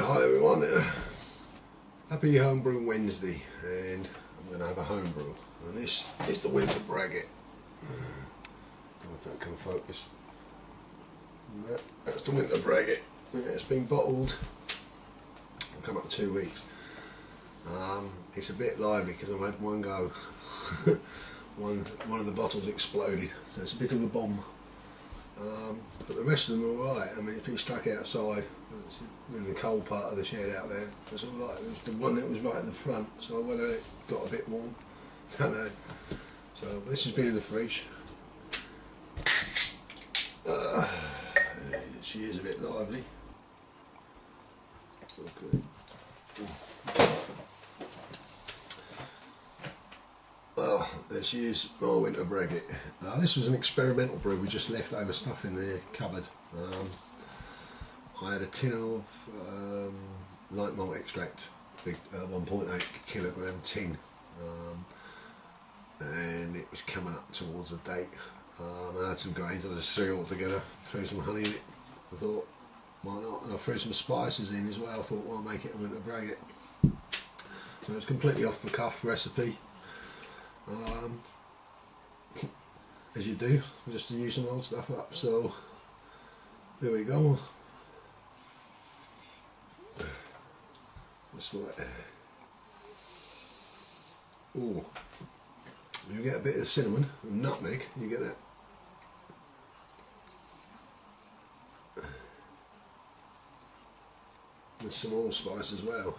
Hi everyone, happy Homebrew Wednesday, and I'm going to have a homebrew, and this is the Winter Braggot. I don't know if that can focus. That's the Winter Braggot. It's been bottled, it'll come up 2 weeks. It's a bit lively because I've had one go. one of the bottles exploded, so it's a bit of a bomb. But the rest of them are alright. I mean, it's been stuck outside. It's in the cold part of the shed out there. It's alright. It was the one that was right at the front, so whether it got a bit warm, I don't know. So this has been in the fridge. She is a bit lively. Okay. Well, there she is, my Winter Braggot. This was an experimental brew. We just left over stuff in the cupboard. I had a tin of light malt extract, big 1.8 kilogram tin, and it was coming up towards the date. I had some grains, I just threw it all together, threw some honey in it. I thought, why not? And I threw some spices in as well. I thought, well, I'll make it a Winter Braggot. So it's completely off the cuff recipe. As you do, just to use some old stuff up. So there we go. Just like, oh, you get a bit of cinnamon and nutmeg. You get that. There's some allspice as well.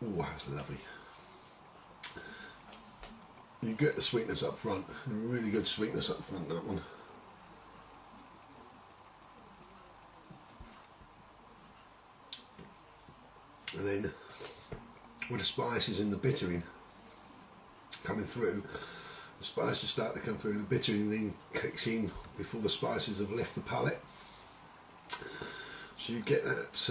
Oh, that's lovely. You get the sweetness up front, really good sweetness up front, that one. And then with the spices and the bittering coming through, the spices start to come through, the bittering then kicks in before the spices have left the palate. So you get that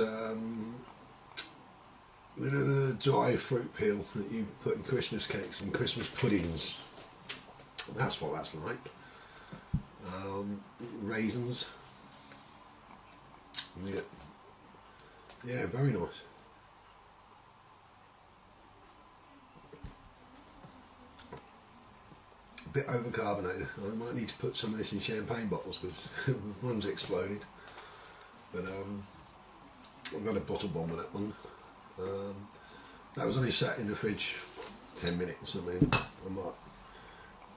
you know, the dry fruit peel that you put in Christmas cakes and Christmas puddings. That's what that's like. Raisins. Yeah, very nice. A bit overcarbonated. I might need to put some of this in champagne bottles because one's exploded. But I've got a bottle bomb with that one. That was only sat in the fridge 10 minutes. I mean, I might.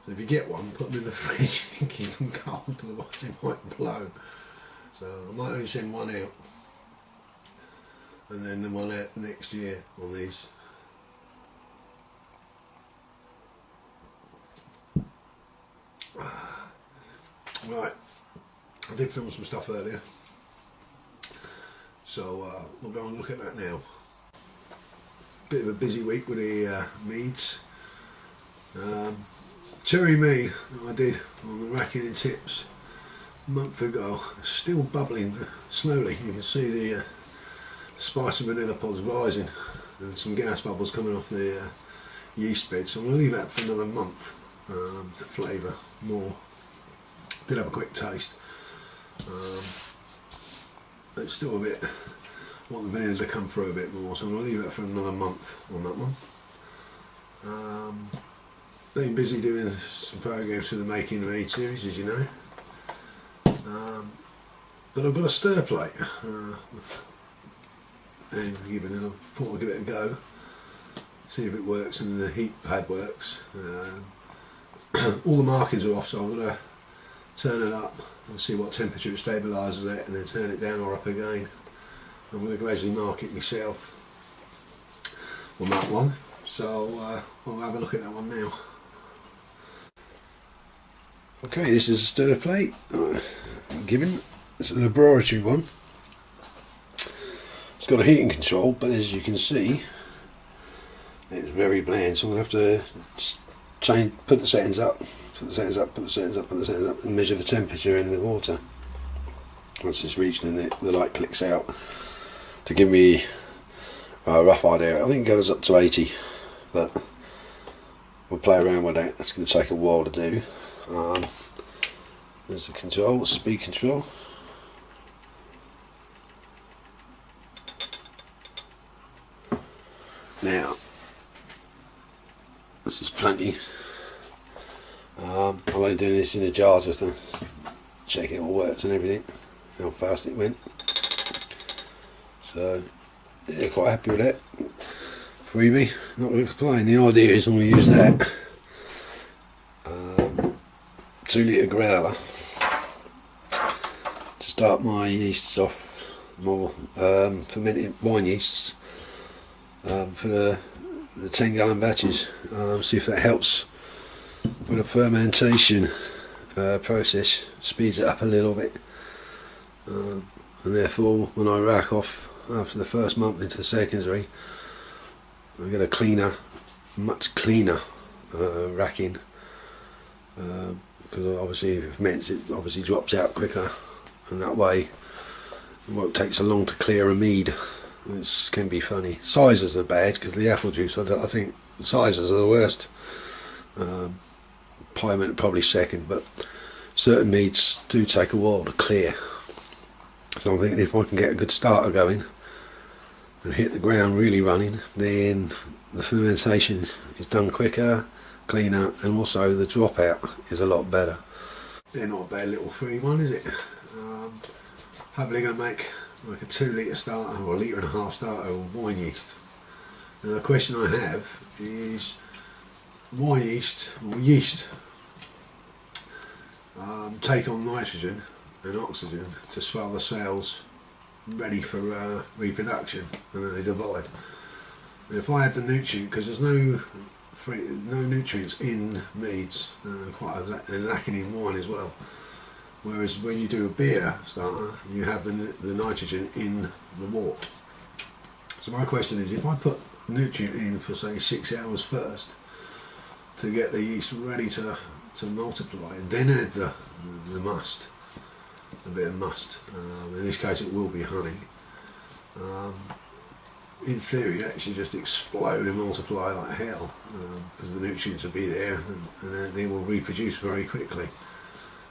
So if you get one, put them in the fridge and keep them cold, otherwise it might blow. So I might only send one out, and then the one out next year on these. Right, I did film some stuff earlier, so we'll go and look at that now. Bit of a busy week with the meads. Cherry mead that I did on the Racking and Tips a month ago, still bubbling slowly. You can see the spice and vanilla pods rising and some gas bubbles coming off the yeast bed. So I'm going to leave that for another month to flavour more. Did have a quick taste. It's still a bit. I want the vanilla to come through a bit more, so I'm going to leave it for another month on that one. Been busy doing some programs for the Making Mead series, as you know. But I've got a stir plate, and I thought I'd give it a go, see if it works and the heat pad works. All the markings are off, so I'm going to turn it up and see what temperature it stabilises at, and then turn it down or up again. I'm going to gradually mark it myself on that one, so I'll have a look at that one now. Okay, this is a stir plate given. It's a laboratory one. It's got a heating control, but as you can see, it's very bland, so we'll have to put the settings up, and measure the temperature in the water. Once it's reached, then the light clicks out to give me a rough idea. I think it goes up to 80, but we'll play around with that. That's going to take a while to do. There's the control, speed control. Now, this is plenty. I'm only doing this in a jar just to check it all works and everything, how fast it went. So, yeah, quite happy with that. Freebie, not going to complain. The idea is I'm going to use that 2 litre growler to start my yeasts off, more fermented wine yeasts for the 10 gallon batches. See if that helps with the fermentation process, speeds it up a little bit, and therefore when I rack off after the first month into the secondary, I get a cleaner, much cleaner racking, because obviously if it ferments, it obviously drops out quicker, and that way it won't take so long to clear a mead. It can be funny. Sizers are bad because the apple juice, I think sizers are the worst. Piment probably second, but certain meads do take a while to clear. So I'm thinking if I can get a good starter going and hit the ground really running, then the fermentation is done quicker, cleaner, and also the dropout is a lot better. They're not a bad little free one, is it? Hopefully going to make like a 2 litre starter or a litre and a half starter of wine yeast. Now the question I have is, wine yeast or yeast take on nitrogen and oxygen to swell the cells ready for reproduction, and then they divide. And if I had the nutrient, because there's no nutrients in meads, and lacking in wine as well. Whereas when you do a beer starter, you have the nitrogen in the wort. So my question is, if I put nutrient in for say 6 hours first to get the yeast ready to multiply, and then add the must, a bit of must, in this case it will be honey, in theory it should just explode and multiply like hell, because the nutrients will be there, and they will reproduce very quickly.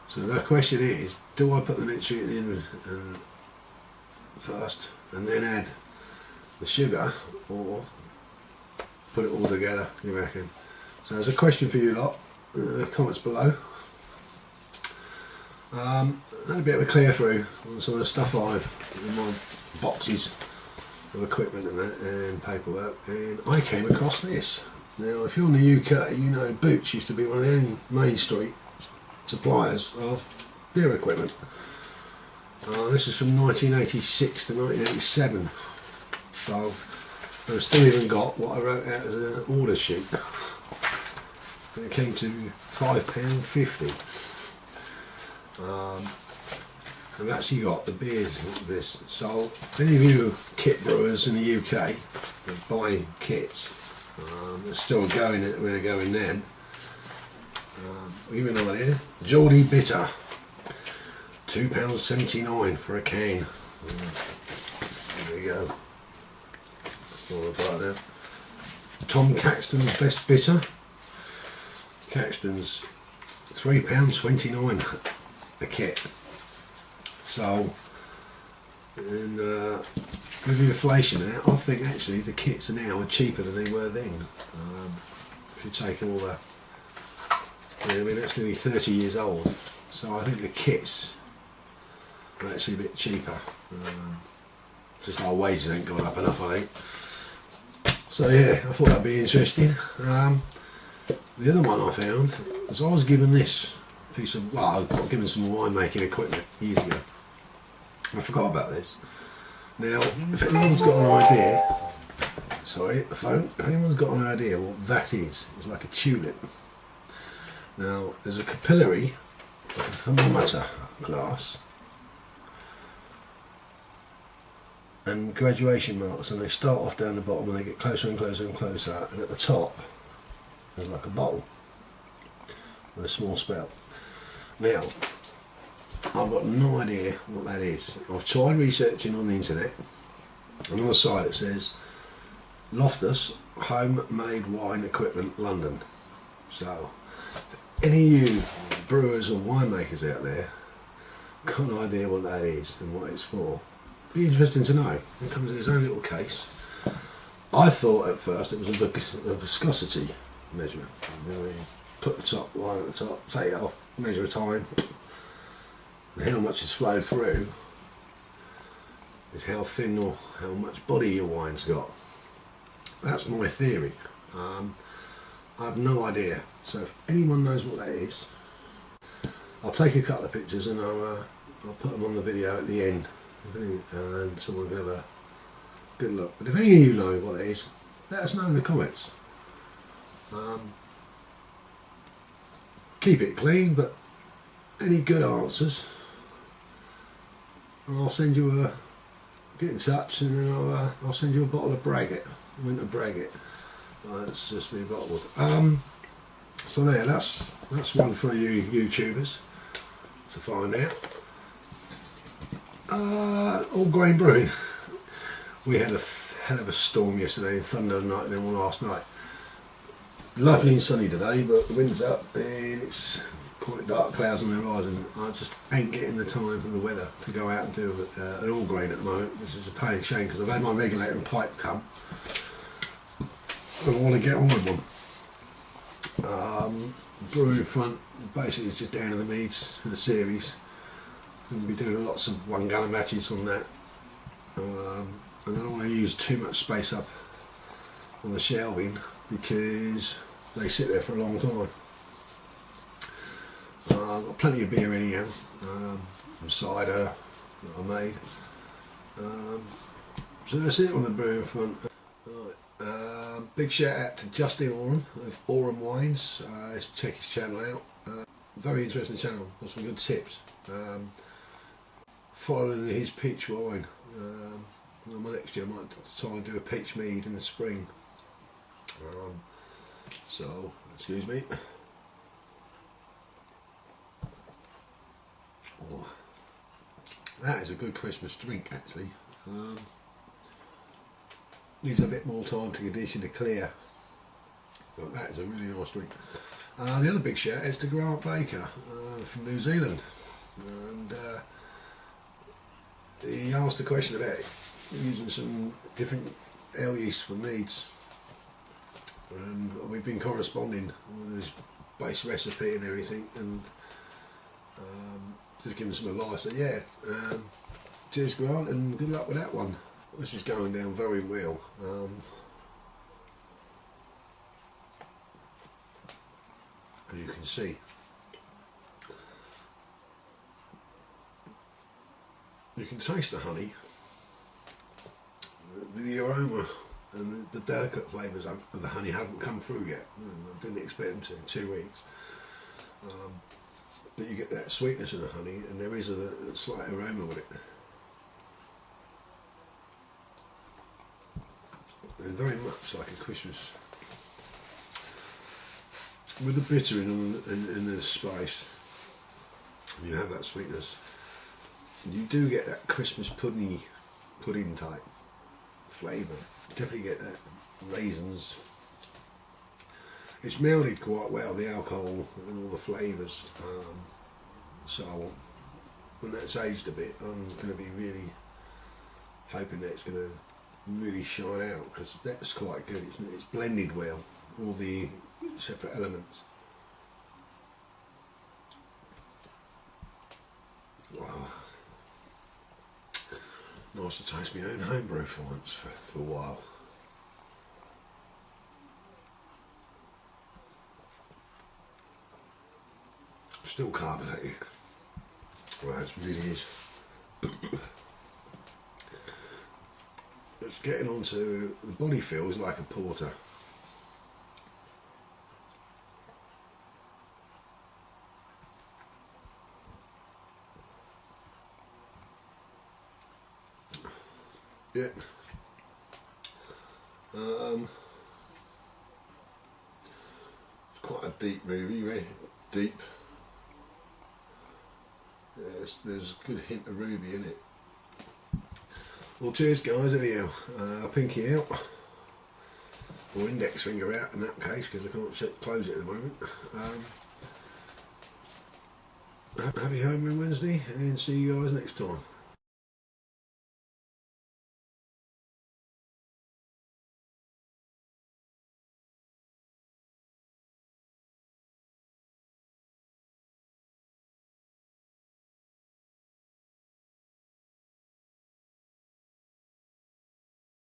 So the question is, do I put the nutrient in first and then add the sugar, or put it all together, you reckon? So there's a question for you lot, comments below. I had a bit of a clear through on some of the stuff I've in my boxes of equipment and that, and paperwork, and I came across this. Now if you're in the UK, you know Boots used to be one of the only main street suppliers of beer equipment. This is from 1986 to 1987, so I've still even got what I wrote out as an order sheet, and it came to £5.50. I've actually got the beers of this. So if any of you kit brewers in the UK that buy kits, they're still going, we're going then. I'll give you an idea. Geordie Bitter, £2.79 for a can. There you go. That's all about that. Tom Caxton's Best Bitter. Caxton's £3.29 a kit. So, and with the inflation now, I think actually the kits now are cheaper than they were then. If you take all the, I mean that's nearly 30 years old, so I think the kits are actually a bit cheaper. Just our wages ain't gone up enough, I think. So yeah, I thought that'd be interesting. The other one I found was I was given this piece of, well, I got given some winemaking equipment years ago. I forgot about this. Now, if anyone's got an idea, sorry, the phone, if anyone's got an idea what that is, it's like a tulip. Now, there's a capillary, like a thermometer glass, and graduation marks, and they start off down the bottom and they get closer and closer and closer, and at the top there's like a bowl with a small spout. Now, I've got no idea what that is. I've tried researching on the internet, and on the side it says Loftus Homemade Wine Equipment London. So, if any of you brewers or winemakers out there got an idea what that is and what it's for, be interesting to know. It comes in its own little case. I thought at first it was a viscosity measurement. You put the top line at the top, take it off, measure a time, and how much is flowed through is how thin or how much body your wine's got. That's my theory. I have no idea. So if anyone knows what that is, I'll take a couple of pictures and I'll put them on the video at the end, and someone can have a good look. But if any of you know what that is, let us know in the comments. Keep it clean, but any good answers, I'll send you a, get in touch, and then I'll send you a bottle of Braggot, Winter Braggot. It's just been bottled. So there, that's one for you YouTubers to find out. All grain brewing. We had a hell of a storm yesterday, thunder and lightning last night. Lovely and sunny today, but the wind's up and it's quite dark clouds on the horizon. I just ain't getting the time for the weather to go out and do an all grain at the moment, which is a pain and shame because I've had my regulator and pipe come and I want to get on with one. Brewing front basically is just down in the meads for the series. We'll be doing lots of 1 gallon batches on that, and I don't want to use too much space up on the shelving because they sit there for a long time. I've got plenty of beer anyhow, some cider that I made. So that's it on the brewing front. Big shout out to Justin Oram of Oram Wines. Check his channel out. Very interesting channel, got some good tips. Following his peach wine. Next year I might try and do a peach mead in the spring. So, excuse me. Oh, that is a good Christmas drink actually. Needs a bit more time to condition to clear, but that is a really nice drink. The other big shout is to Grant Baker from New Zealand, and he asked a question about using some different ale yeast for meads, and we've been corresponding with his base recipe and everything, and just giving some advice. So yeah, cheers Grant, and good luck with that one. This is going down very well. As you can see, you can taste the honey, the aroma and the delicate flavours of the honey haven't come through yet. I didn't expect them to in 2 weeks. But you get that sweetness of the honey, and there is a slight aroma with it. And very much like a Christmas, with the bitter in the spice, you have that sweetness. You do get that Christmas pudding type flavour. Definitely get that raisins. It's melded quite well, the alcohol and all the flavours. So when that's aged a bit, I'm going to be really hoping that it's going to really shine out, because that's quite good. It's blended well, all the separate elements. Wow, nice to taste my own homebrew for once for a while. Still carbonated. Well, it really is. It's getting onto the body feels like a porter. Yeah. It's quite a deep ruby, very deep. Yes, there's a good hint of ruby in it. Well, cheers guys, anyhow. Pinky out, or index finger out in that case, because I can't close it at the moment. happy Homebrewing Wednesday, and see you guys next time.